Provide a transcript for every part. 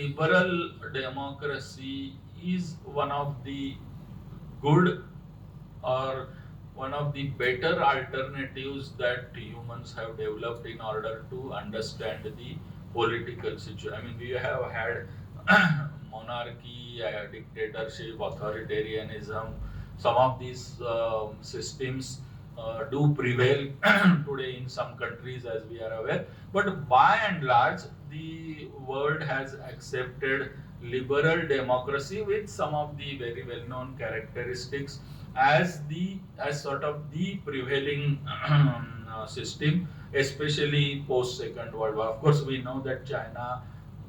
liberal democracy is one of the good or one of the better alternatives that humans have developed in order to understand the political situation. I mean, we have had monarchy, dictatorship, authoritarianism. Some of these systems do prevail today in some countries, as we are aware. But by and large, the world has accepted liberal democracy with some of the very well-known characteristics as sort of the prevailing system, especially post Second World War. Of course, we know that China,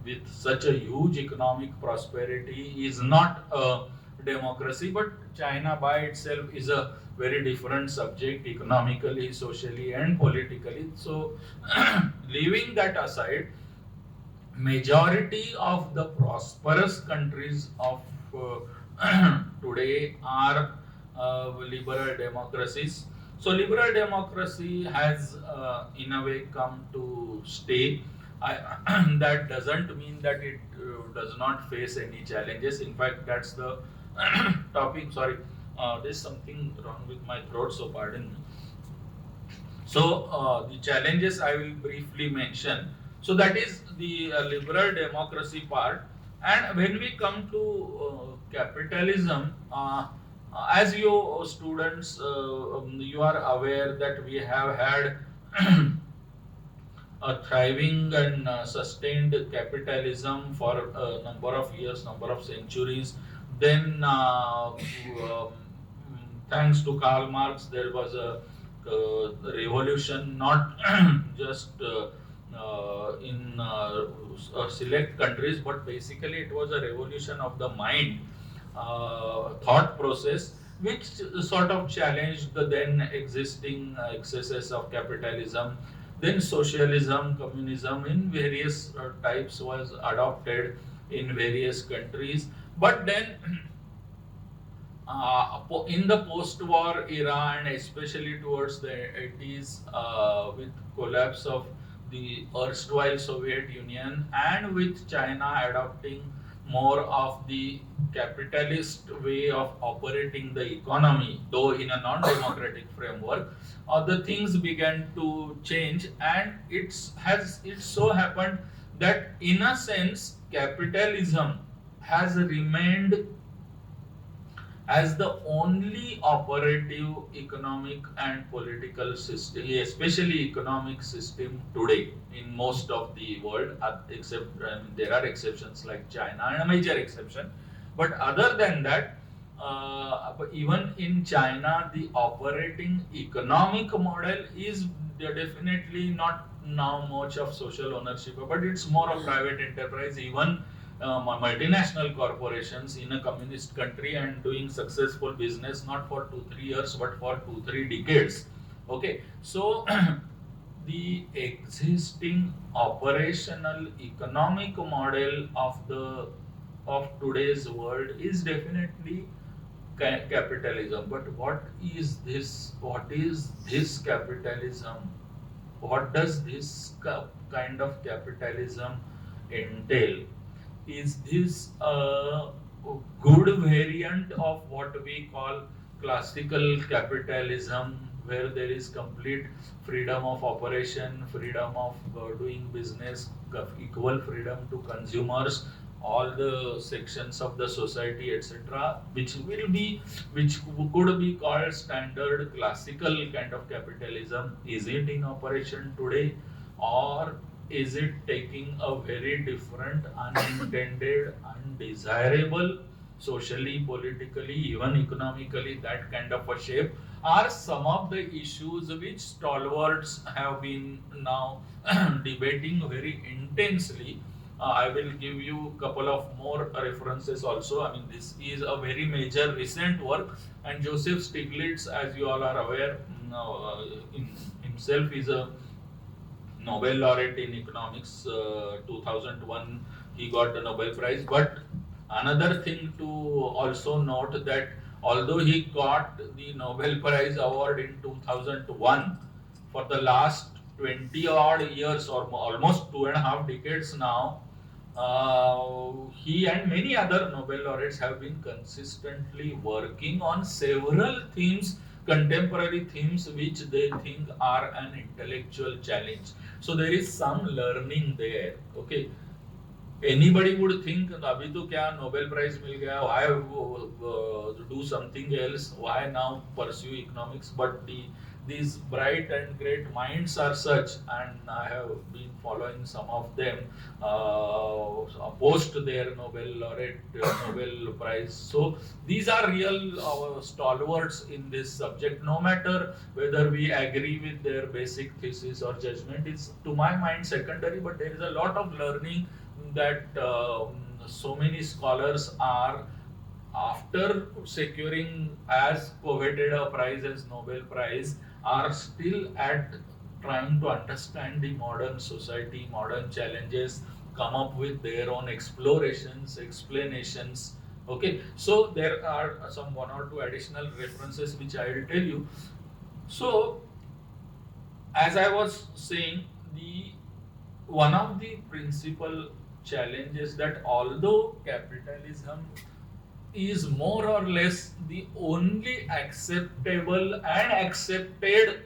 with such a huge economic prosperity, is not a democracy, but China by itself is a very different subject economically, socially, and politically. So, leaving that aside, majority of the prosperous countries of today are liberal democracies. So liberal democracy has in a way come to stay. That doesn't mean that it does not face any challenges. In fact, that's the topic. Sorry, there's something wrong with my throat, so pardon me. So the challenges I will briefly mention. So that is the liberal democracy part. And when we come to capitalism, as you students, you are aware that we have had a thriving and sustained capitalism for a number of years, number of centuries. Then, thanks to Karl Marx, there was a revolution, not just in select countries, but basically it was a revolution of the mind, thought process, which sort of challenged the then existing excesses of capitalism. Then socialism, communism in various types was adopted in various countries. But then in the post-war era, and especially towards the 80s, with collapse of the erstwhile Soviet Union and with China adopting more of the capitalist way of operating the economy, though in a non-democratic framework, the things began to change, and it so happened that in a sense capitalism has remained as the only operative economic and political system, especially economic system today in most of the world, except there are exceptions like China and a major exception. But other than that, even in China, the operating economic model is definitely not now much of social ownership, but it's more of private enterprise. Even multinational corporations in a communist country and doing successful business not for 2-3 years but for 2-3 decades. Okay, so the existing operational economic model of today's world is definitely capitalism. But what is this? What is this capitalism? What does this kind of capitalism entail? Is this a good variant of what we call classical capitalism, where there is complete freedom of operation, freedom of doing business, equal freedom to consumers, all the sections of the society, etc., which could be called standard classical kind of capitalism? Is it in operation today, or is it taking a very different, unintended, undesirable, socially, politically, even economically, that kind of a shape? Are some of the issues which stalwarts have been now debating very intensely. I will give you a couple of more references also. I mean, this is a very major recent work, and Joseph Stiglitz, as you all are aware, himself is a Nobel laureate in economics. 2001, he got the Nobel Prize. But another thing to also note, that although he got the Nobel Prize award in 2001, for the last 20 odd years or almost 2.5 decades now, he and many other Nobel laureates have been consistently working on several themes, contemporary themes, which they think are an intellectual challenge. So there is some learning there. Okay, anybody would think अभी तो क्या Nobel Prize मिल गया, why do something else, why now pursue economics? But these bright and great minds are such, and I have been following some of them post their Nobel laureate Nobel Prize. So these are real stalwarts in this subject. No matter whether we agree with their basic thesis or judgment, is to my mind secondary. But there is a lot of learning that so many scholars are, after securing as coveted a prize as Nobel Prize, are still at trying to understand the modern society, modern challenges, come up with their own explorations, explanations. Okay, so there are some one or two additional references which I will tell you. So, as I was saying, the one of the principal challenges that although capitalism is more or less the only acceptable and accepted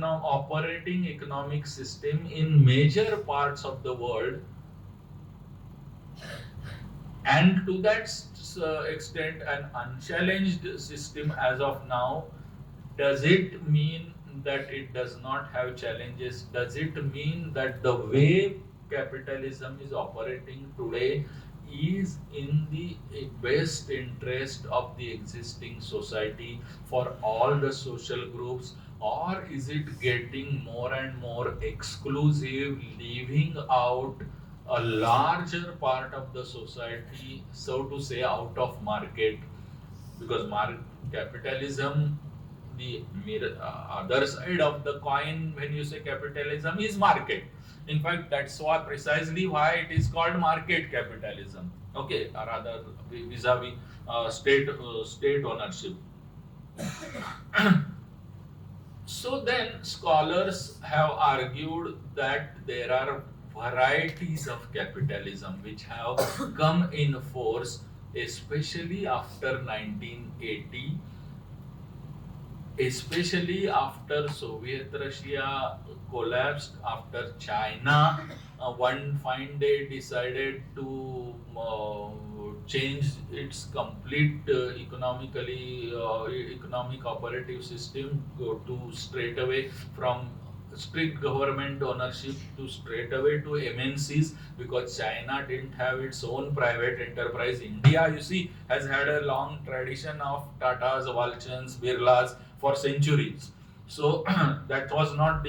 operating economic system in major parts of the world, and to that extent an unchallenged system as of now, does it mean that it does not have challenges? Does it mean that the way capitalism is operating today is in the best interest of the existing society for all the social groups, or is it getting more and more exclusive, leaving out a larger part of the society, so to say, out of market? Because capitalism, the other side of the coin, when you say capitalism, is market. In fact, that's why precisely why it is called market capitalism. Okay, or rather vis-a-vis state ownership. So then scholars have argued that there are varieties of capitalism which have come in force, especially after 1980, especially after Soviet Russia collapsed, after China one fine day decided to change its complete economic operative system, go to straight away from strict government ownership to straight away to MNCs, because China didn't have its own private enterprise. India, you see, has had a long tradition of Tatas, Walchans, Birlas for centuries. So that was not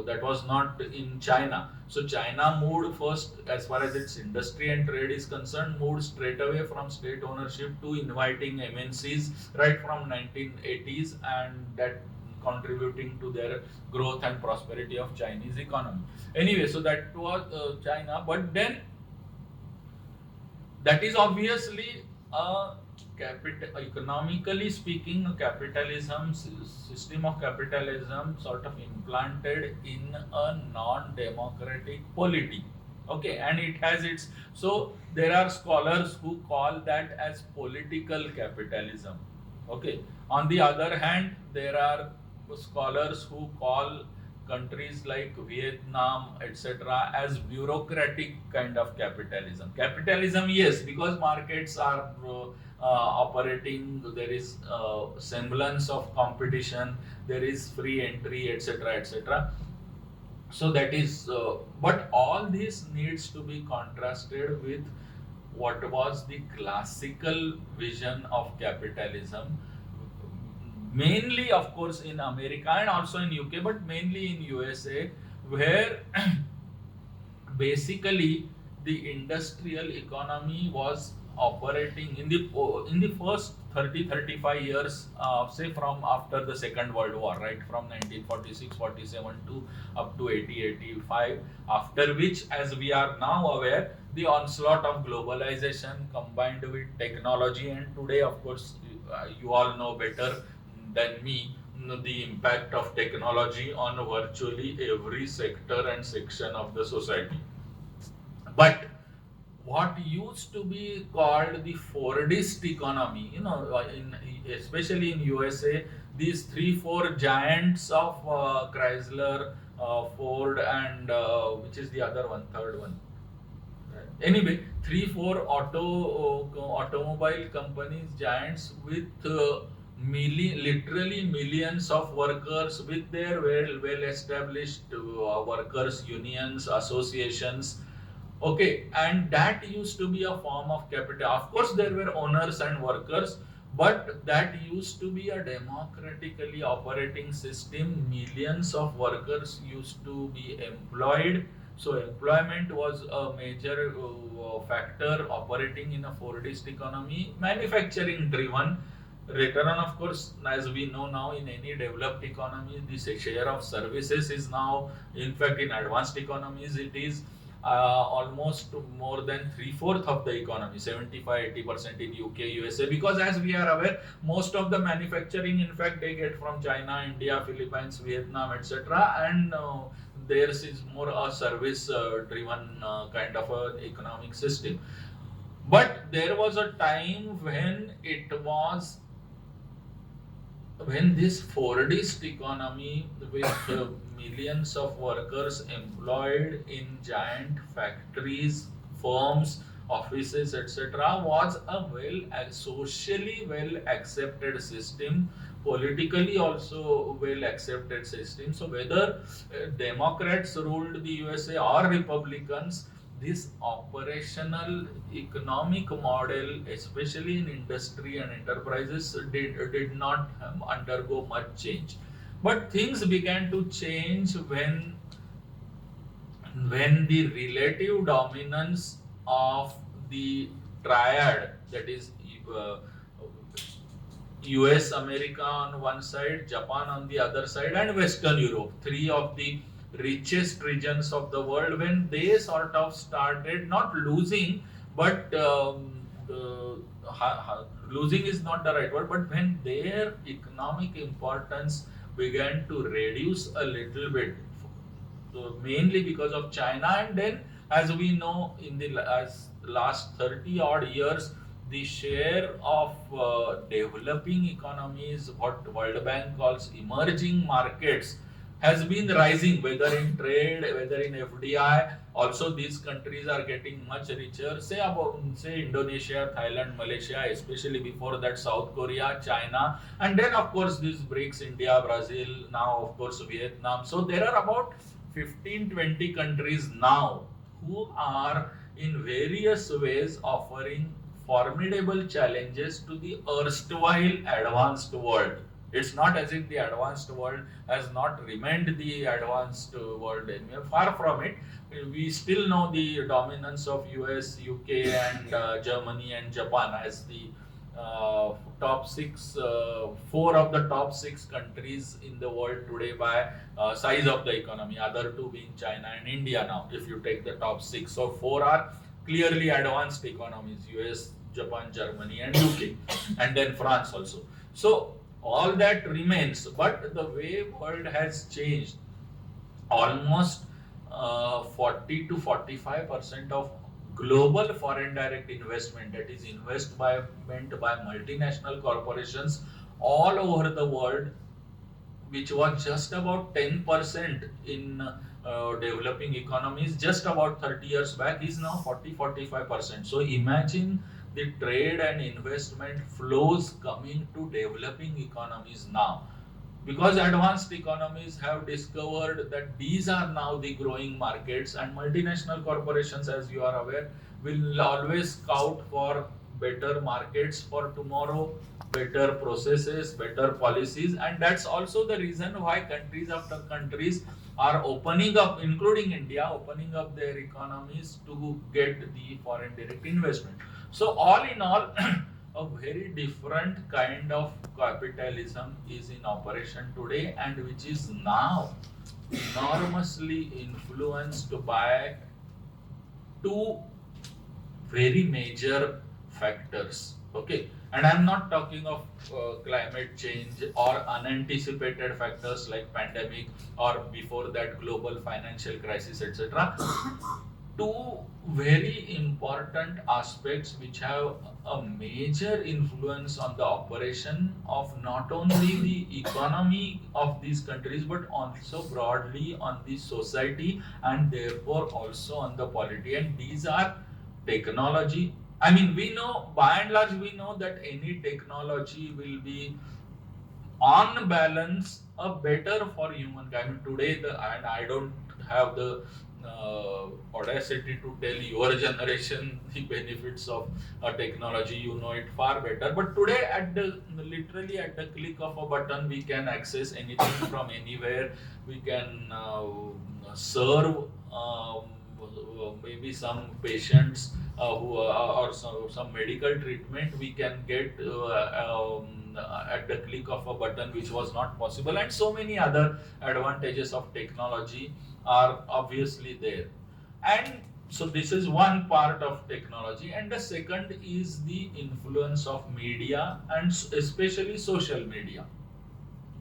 that was not in China. So China moved first, as far as its industry and trade is concerned, moved straight away from state ownership to inviting MNCs right from 1980s, and that contributing to their growth and prosperity of Chinese economy. Anyway, so that was China, but then that is obviously a economically speaking, a capitalism system of capitalism sort of implanted in a non-democratic polity. Okay, and it has its, so there are scholars who call that as political capitalism. Okay, on the other hand, there are scholars who call countries like Vietnam, etc., as bureaucratic kind of capitalism. Capitalism, yes, because markets are operating, there is semblance of competition, there is free entry, etc., etc. So that is, but all this needs to be contrasted with what was the classical vision of capitalism, mainly of course in America and also in UK, but mainly in USA, where basically the industrial economy was operating in the first 30-35 years, say from after the Second World War, right, from 1946-47 to up to 80-85, after which, as we are now aware, the onslaught of globalization combined with technology, and today of course you all know better than me the impact of technology on virtually every sector and section of the society. But what used to be called the Fordist economy. Especially in USA, these 3-4 giants of Chrysler, Ford, and which is the other one, third one. Anyway, 3-4 automobile companies, giants with literally millions of workers, with their well established workers unions, associations. Okay, and that used to be a form of capital. Of course, there were owners and workers, but that used to be a democratically operating system. Millions of workers used to be employed. So, employment was a major factor operating in a Fordist economy, manufacturing driven. Later on, of course, as we know now, in any developed economy, this share of services is now, in fact, in advanced economies, it is almost more than 3/4 of the economy, 75-80% in UK, USA. Because as we are aware, most of the manufacturing, in fact, they get from China, India, Philippines, Vietnam, etc. And theirs is more a service driven kind of an economic system. But there was a time when this Fordist economy, with millions of workers employed in giant factories, firms, offices, etc., was a socially well accepted system, politically also well accepted system. So whether Democrats ruled the USA or Republicans, this operational economic model, especially in industry and enterprises, did not undergo much change. But things began to change when the relative dominance of the triad, that is US, America on one side, Japan on the other side, and Western Europe, three of the richest regions of the world, when they sort of started not losing, but losing is not the right word, but when their economic importance began to reduce a little bit, so mainly because of China. And then, as we know, in the last 30 odd years, the share of developing economies, what World Bank calls emerging markets, has been rising, whether in trade, whether in FDI. Also, these countries are getting much richer. Say Indonesia, Thailand, Malaysia, especially before that South Korea, China, and then of course these BRICS, India, Brazil, now of course Vietnam. So there are about 15-20 countries now who are in various ways offering formidable challenges to the erstwhile advanced world. It's not as if the advanced world has not remained the advanced world anymore. Far from it. We still know the dominance of US, UK, and Germany and Japan as the top six, four of the top six countries in the world today by size of the economy. Other two being China and India now. If you take the top six, so four are clearly advanced economies: US, Japan, Germany, and UK, and then France also. So all that remains, but the way world has changed, almost 40 to 45% of global foreign direct investment, that is investment by multinational corporations all over the world, which was just about 10% in developing economies just about 30 years back, is now 40-45%. So imagine the trade and investment flows coming to developing economies now, because advanced economies have discovered that these are now the growing markets, and multinational corporations, as you are aware, will always scout for better markets for tomorrow, better processes, better policies. And that's also the reason why countries after countries are opening up, including India, opening up their economies to get the foreign direct investment. So all in all, a very different kind of capitalism is in operation today, and which is now enormously influenced by two very major factors. Okay, and I'm not talking of climate change or unanticipated factors like pandemic or before that global financial crisis, etc. two very important aspects which have a major influence on the operation of not only the economy of these countries but also broadly on the society and therefore also on the polity, and these are technology. I mean, we know, by and large we know that any technology will be on balance a better for humankind today. And I don't have the audacity to tell your generation the benefits of technology, you know it far better, but today at the literally at the click of a button we can access anything from anywhere. We can serve maybe some patients who or some medical treatment we can get at the click of a button, which was not possible, and so many other advantages of technology are obviously there. And so this is one part of technology, and the second is the influence of media and especially social media.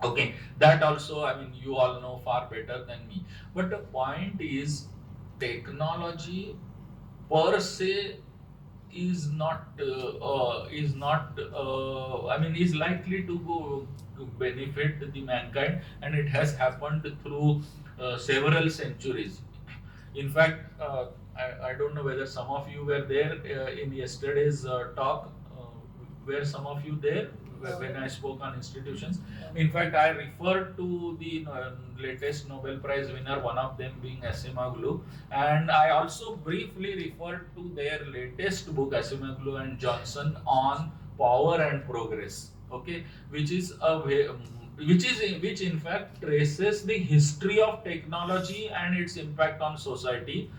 Okay, that also, I mean, you all know far better than me. But the point is, technology per se is not, I mean, is likely to go to benefit the mankind, and it has happened through several centuries. In fact, I don't know whether some of you were there in yesterday's talk. Were some of you there when I spoke on institutions? In fact, I referred to the latest Nobel Prize winner, one of them being Asimoglu, and I also briefly referred to their latest book, Asimoglu and Johnson, on power and progress. Okay, which is a way, which in fact traces the history of technology and its impact on society.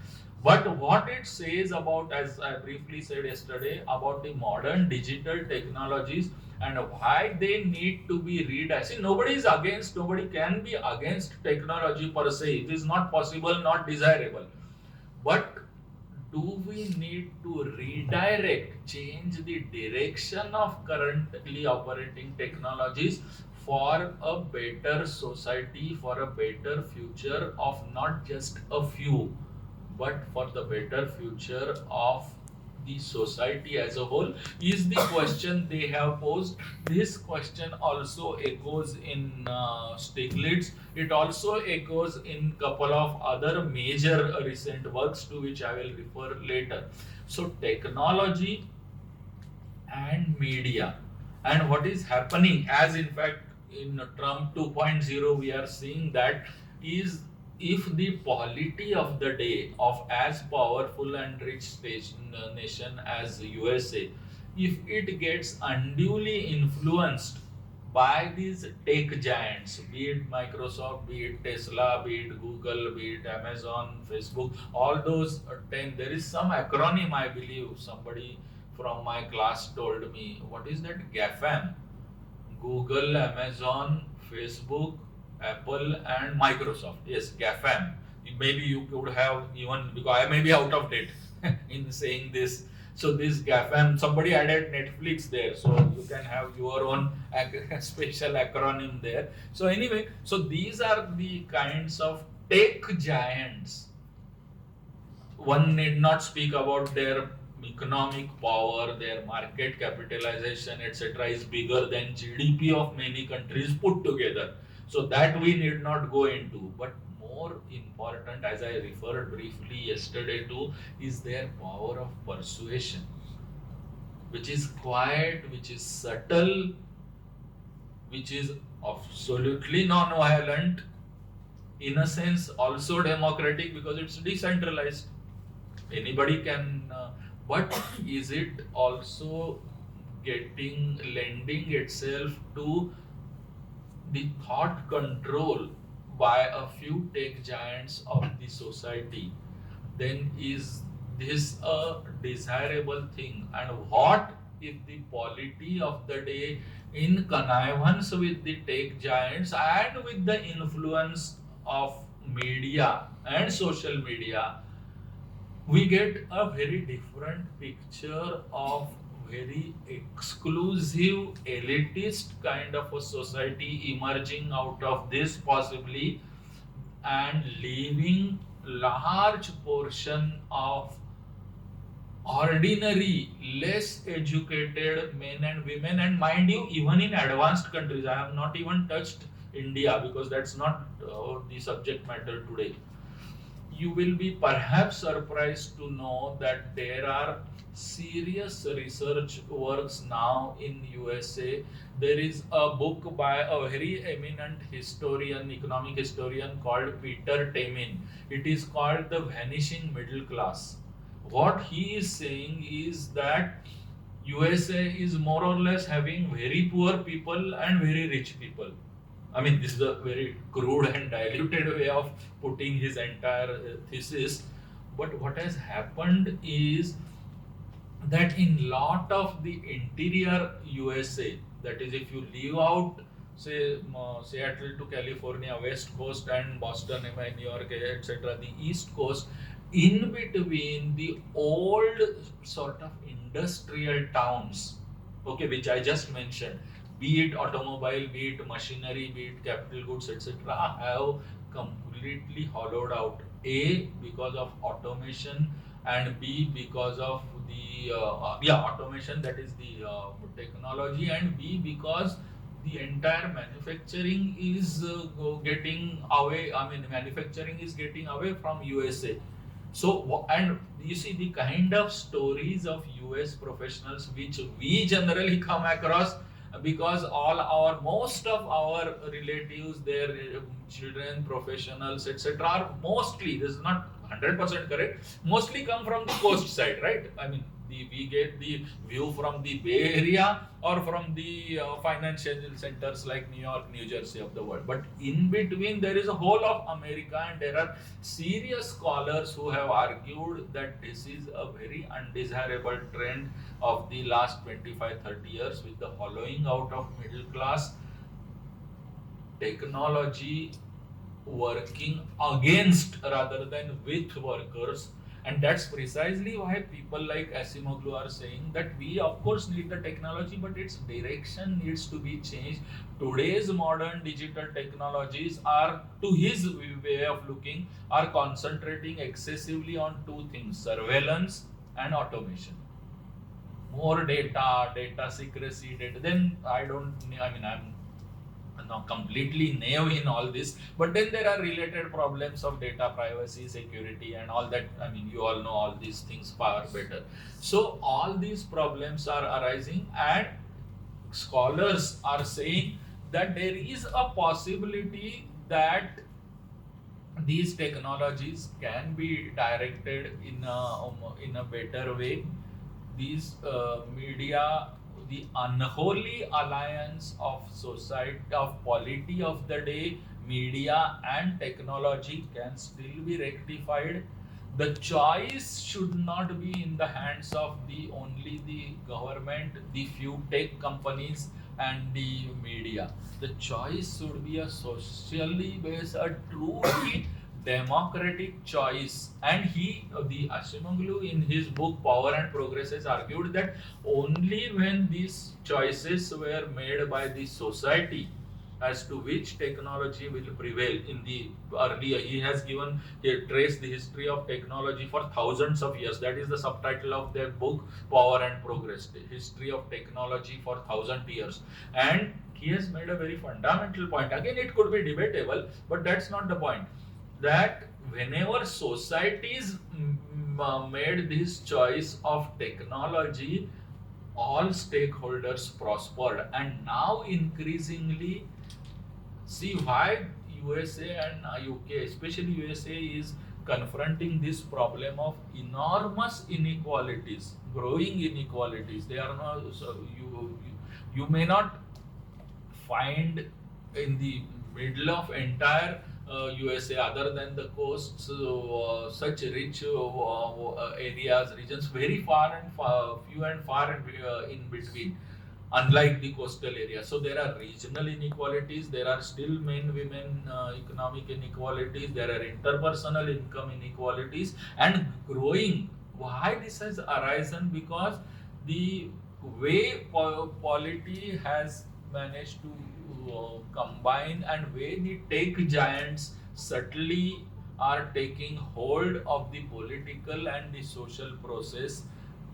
But what it says about, as I briefly said yesterday, about the modern digital technologies and why they need to be read. See, nobody can be against technology per se. It is not possible, not desirable. But do we need to redirect, change the direction of currently operating technologies for a better society, for a better future of not just a few, but for the better future of the society as a whole, is the question they have posed. This question also echoes in Stiglitz. It also echoes in couple of other major recent works to which I will refer later. So technology and media, and what is happening, as in fact in Trump 2.0 we are seeing that, is if the polity of the day of as powerful and rich nation as USA, if it gets unduly influenced by these tech giants, be it Microsoft, be it Tesla, be it Google, be it Amazon, Facebook, all those 10, there is some acronym, I believe somebody from my class told me, what is that? GAFAM. Google, Amazon, Facebook, Apple, and Microsoft. Yes, GAFAM. Maybe you could have even, because I may be out of date in saying this. So this GAFAM, somebody added Netflix there, so you can have your own special acronym there. So anyway, so these are the kinds of tech giants. One need not speak about their economic power, their market capitalization, etc., is bigger than GDP of many countries put together. So that we need not go into. But more important, as I referred briefly yesterday to, is their power of persuasion, which is quiet, which is subtle, which is absolutely non-violent, in a sense also democratic because it's decentralized. Anybody can, but is it also lending itself to the thought control by a few tech giants of the society? Then is this a desirable thing? And what if the polity of the day, in connivance with the tech giants and with the influence of media and social media, we get a very different picture of very exclusive, elitist kind of a society emerging out of this possibly, and leaving large portion of ordinary, less educated men and women, and mind you, even in advanced countries, I have not even touched India because that's not the subject matter today. You will be perhaps surprised to know that there are serious research works now in USA. There is a book by a very eminent historian, economic historian called Peter Temin. It is called The Vanishing Middle Class. What he is saying is that USA is more or less having very poor people and very rich people. I mean, this is a very crude and diluted way of putting his entire thesis. But what has happened is that in lot of the interior USA, that is, if you leave out, say, Seattle to California, West Coast, and Boston, New York, etc., the East Coast, in between the old sort of industrial towns, okay, which I just mentioned, be it automobile, be it machinery, be it capital goods, etc., have completely hollowed out. A, because of automation, and B, because of the automation, that is the technology, and B, because the entire manufacturing is getting away. I mean, manufacturing is getting away from USA. So, and you see the kind of stories of US professionals which we generally come across, because most of our relatives, their children, professionals, etc., are mostly, this is not 100% correct, mostly come from the coast side, right? I mean, we get the view from the Bay Area or from the financial centers like New York, New Jersey of the world. But in between, there is a whole of America, and there are serious scholars who have argued that this is a very undesirable trend of the last 25-30 years, with the hollowing out of middle class, technology working against rather than with workers. And that's precisely why people like Asimoglu are saying that we of course need the technology, but its direction needs to be changed. Today's modern digital technologies are, to his way of looking, are concentrating excessively on two things: surveillance and automation. More data secrecy, data. Then I'm not completely naive in all this, but then there are related problems of data privacy, security, and all that. I mean, you all know all these things far better. So all these problems are arising, and scholars are saying that there is a possibility that these technologies can be directed in a better way. These media, the unholy alliance of society, of polity of the day, media and technology, can still be rectified. The choice should not be in the hands of the only the government, the few tech companies, and the media. The choice should be a socially based, a truly democratic choice. And the Ashimoglu, in his book Power and Progress, has argued that only when these choices were made by the society as to which technology will prevail in the earlier, he traced the history of technology for thousands of years. That is the subtitle of their book, Power and Progress, the history of technology for 1,000 years. And he has made a very fundamental point. Again, it could be debatable, but that's not the point. That whenever societies made this choice of technology, all stakeholders prospered. And now increasingly, see why USA and UK, especially USA, is confronting this problem of enormous inequalities, growing inequalities. They are not, so you may not find in the middle of entire USA, other than the coasts, such rich areas, regions, very far and few and far in between, unlike the coastal areas. So there are regional inequalities, there are still men women economic inequalities, there are interpersonal income inequalities, and growing. Why this has arisen? Because the way polity has managed to combine, and way the tech giants subtly are taking hold of the political and the social process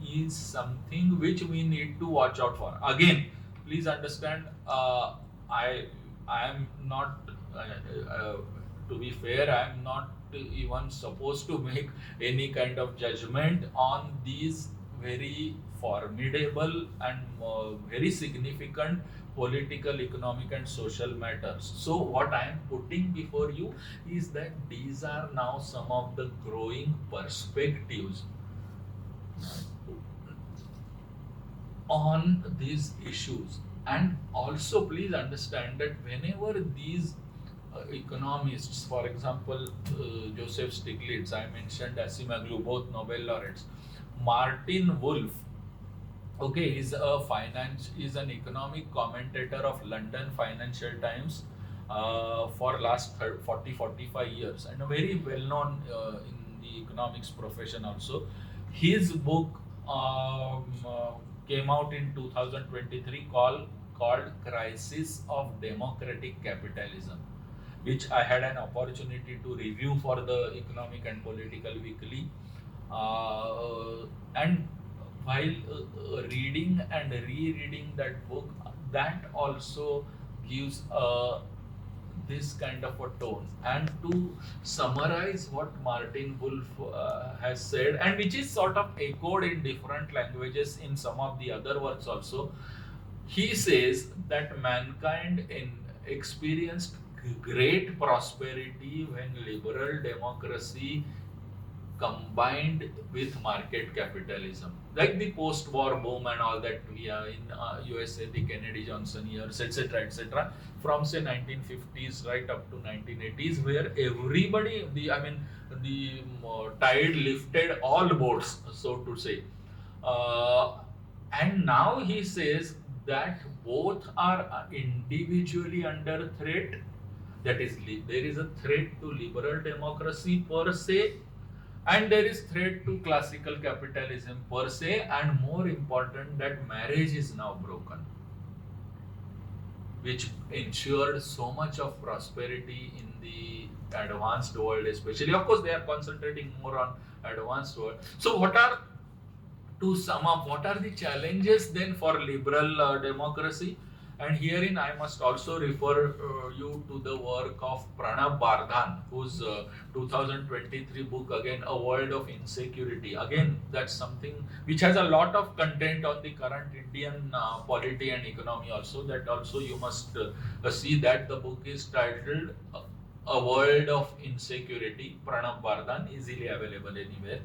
is something which we need to watch out for. Again, please understand, I am not, to be fair, I am not even supposed to make any kind of judgment on these very formidable and very significant political, economic, and social matters. So, what I am putting before you is that these are now some of the growing perspectives on these issues. And also, please understand that whenever these economists, for example, Joseph Stiglitz, I mentioned Acemoglu, both Nobel laureates, Martin Wolf, okay, is an economic commentator of London Financial Times for last 45 years, and a very well known in the economics profession also. His book came out in 2023 called Crisis of Democratic Capitalism, which I had an opportunity to review for the Economic and Political Weekly. And while reading and rereading that book, that also gives this kind of a tone. And to summarize what Martin Wolf has said, and which is sort of echoed in different languages in some of the other works also, he says that mankind experienced great prosperity when liberal democracy combined with market capitalism, like the post-war boom and all that we are in USA, the Kennedy Johnson years, etc., etc., from say 1950s right up to 1980s, where everybody, the tide lifted all boats, so to say. And now he says that both are individually under threat. That is, there is a threat to liberal democracy per se, and there is threat to classical capitalism per se, and more important, that marriage is now broken, which ensured so much of prosperity in the advanced world, especially. Of course, they are concentrating more on advanced world. So what are, to sum up, what are the challenges then for liberal democracy? And herein I must also refer you to the work of Pranab Bardhan, whose 2023 book, again, A World of Insecurity. Again, that's something which has a lot of content on the current Indian polity and economy also. That also you must see that. The book is titled A World of Insecurity. Pranab Bardhan, easily available anywhere.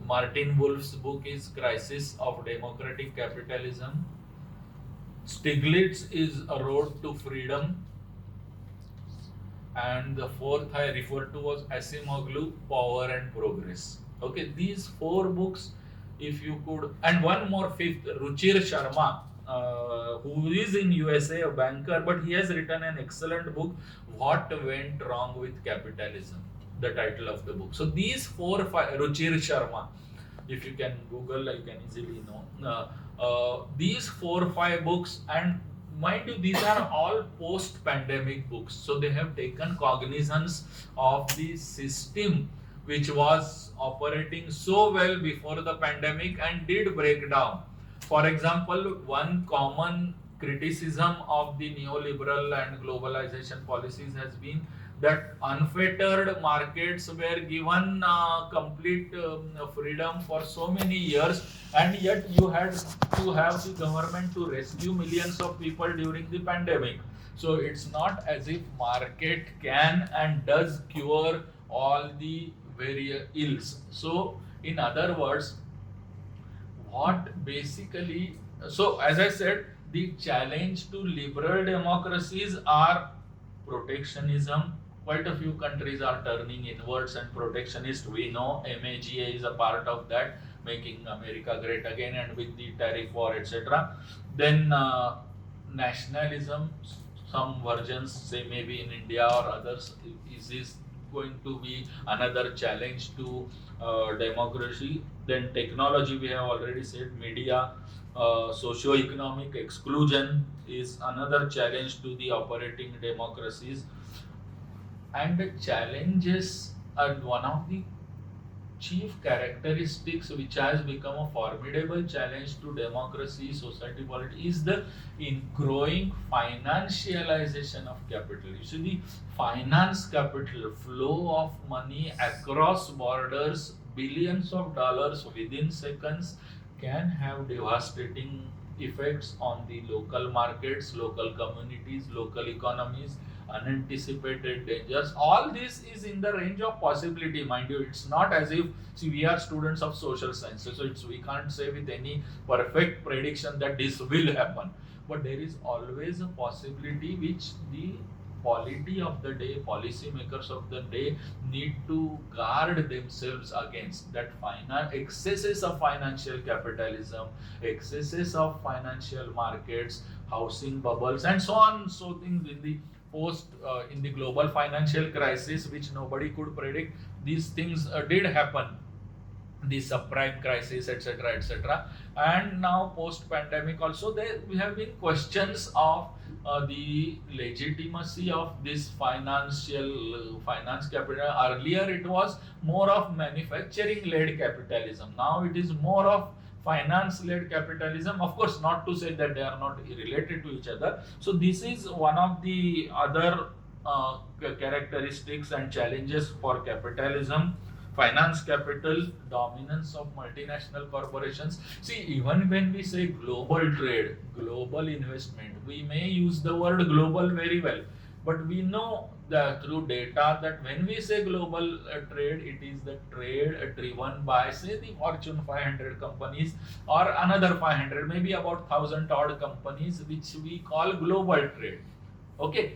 Martin Wolf's book is Crisis of Democratic Capitalism. Stiglitz is A Road to Freedom, and the fourth I referred to was Acemoglu, Power and Progress. Okay, these four books, if you could, and one more fifth, Ruchir Sharma, who is in USA, a banker, but he has written an excellent book, What Went Wrong with Capitalism, the title of the book. So these Ruchir Sharma, if you can Google, you can easily know. These 4-5 books, and mind you, these are all post-pandemic books, so they have taken cognizance of the system which was operating so well before the pandemic and did break down. For example, one common criticism of the neoliberal and globalization policies has been that unfettered markets were given complete freedom for so many years, and yet you had to have the government to rescue millions of people during the pandemic. So it's not as if market can and does cure all the various ills. So in other words, what basically, so as I said, the challenge to liberal democracies are protectionism. Quite a few countries are turning inwards and protectionist. We know MAGA is a part of that, making America great again, and with the tariff war, etc. Then nationalism, some versions say maybe in India or others, is going to be another challenge to democracy. Then technology, we have already said, media, socio-economic exclusion is another challenge to the operating democracies. And the challenges are one of the chief characteristics which has become a formidable challenge to democracy, society, politics is the in growing financialization of capital. You see, the finance capital flow of money across borders, billions of dollars within seconds, can have devastating effects on the local markets, local communities, local economies, unanticipated dangers. All this is in the range of possibility, mind you. It's not as if, see, we are students of social sciences, so we can't say with any perfect prediction that this will happen. But there is always a possibility which the polity of the day, policymakers of the day need to guard themselves against. That excesses of financial capitalism, excesses of financial markets, housing bubbles, and so on. So things in the in the global financial crisis, which nobody could predict, these things did happen, the subprime crisis, etc., etc. And now post pandemic also, there we have been questions of the legitimacy of this finance capital. Earlier it was more of manufacturing led capitalism, now it is more of finance led capitalism. Of course, not to say that they are not related to each other. So this is one of the other characteristics and challenges for capitalism. Finance capital, dominance of multinational corporations. See, even when we say global trade, global investment, we may use the word global very well, but we know that through data that when we say global trade, it is the trade driven by, say, the Fortune 500 companies or another 500, maybe about 1,000 odd companies, which we call global trade. Okay,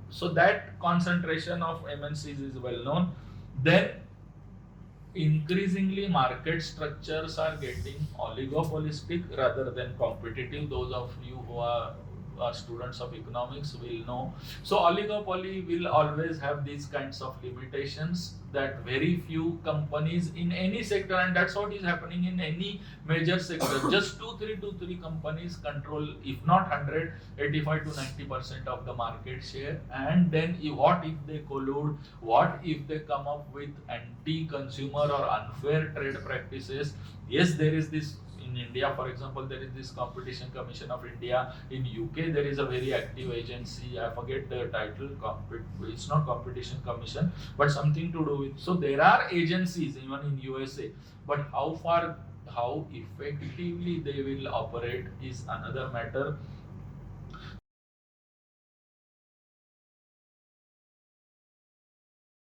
so that concentration of MNCs is well known. Then increasingly market structures are getting oligopolistic rather than competitive. Those of you who are students of economics will know. So oligopoly will always have these kinds of limitations, that very few companies in any sector, and that's what is happening in any major sector. Just two, three companies control, if not 100, 85 to 90% of the market share. And then what if they collude? What if they come up with anti-consumer or unfair trade practices? Yes, there is this. In India, for example, there is this Competition Commission of India. In UK, there is a very active agency. I forget the title. It's not Competition Commission, but something to do with. So there are agencies even in USA, but how effectively they will operate is another matter.